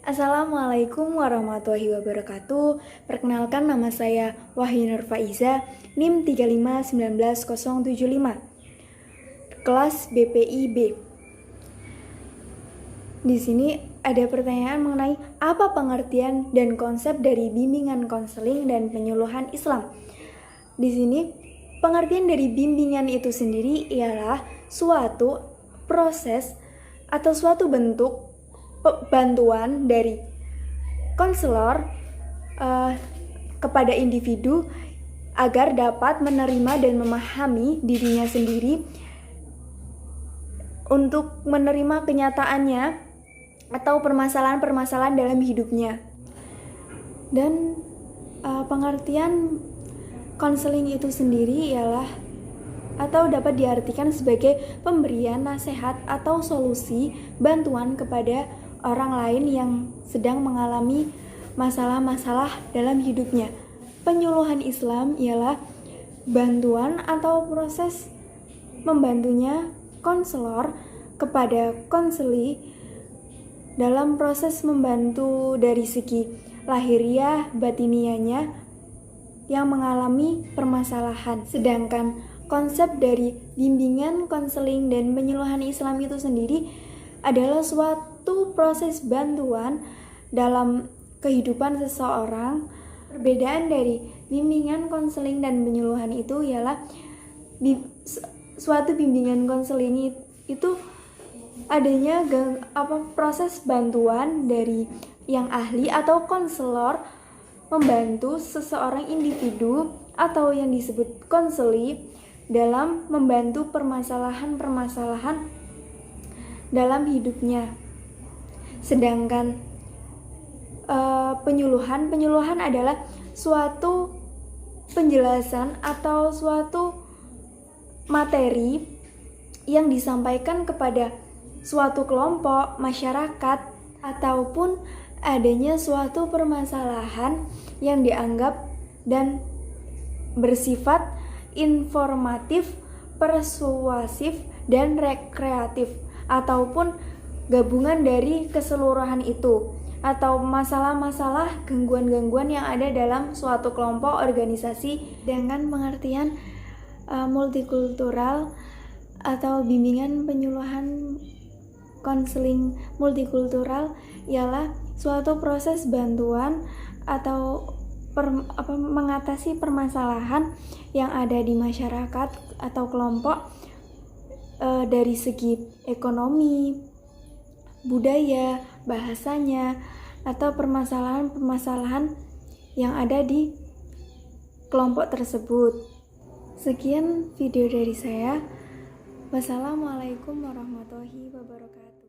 Assalamualaikum warahmatullahi wabarakatuh. Perkenalkan, nama saya Wahyu Nur Faiza, NIM 3519075, kelas BPI B. Di sini ada pertanyaan mengenai apa pengertian dan konsep dari bimbingan konseling dan penyuluhan Islam. Di sini pengertian dari bimbingan itu sendiri ialah suatu proses atau suatu bentuk bantuan dari konselor kepada individu agar dapat menerima dan memahami dirinya sendiri untuk menerima kenyataannya atau permasalahan-permasalahan dalam hidupnya. Dan pengertian konseling itu sendiri ialah atau dapat diartikan sebagai pemberian nasihat atau solusi bantuan kepada orang lain yang sedang mengalami masalah-masalah dalam hidupnya. Penyuluhan Islam ialah bantuan atau proses membantunya konselor kepada konseli dalam proses membantu dari segi lahiriah batiniahnya yang mengalami permasalahan. Sedangkan konsep dari bimbingan konseling dan penyuluhan Islam itu sendiri adalah suatu proses bantuan dalam kehidupan seseorang. Perbedaan dari bimbingan konseling dan penyuluhan itu ialah suatu bimbingan konseling itu adanya proses bantuan dari yang ahli atau konselor membantu seseorang individu atau yang disebut konseli dalam membantu permasalahan-permasalahan dalam hidupnya. Sedangkan penyuluhan adalah suatu penjelasan atau suatu materi yang disampaikan kepada suatu kelompok masyarakat ataupun adanya suatu permasalahan yang dianggap dan bersifat informatif, persuasif, dan rekreatif, ataupun gabungan dari keseluruhan itu, atau masalah-masalah gangguan-gangguan yang ada dalam suatu kelompok organisasi. Dengan pengertian multikultural atau bimbingan penyuluhan konseling multikultural ialah suatu proses bantuan atau mengatasi permasalahan yang ada di masyarakat atau kelompok dari segi ekonomi, budaya, bahasanya, atau permasalahan-permasalahan yang ada di kelompok tersebut. Sekian video dari saya. Wassalamualaikum warahmatullahi wabarakatuh.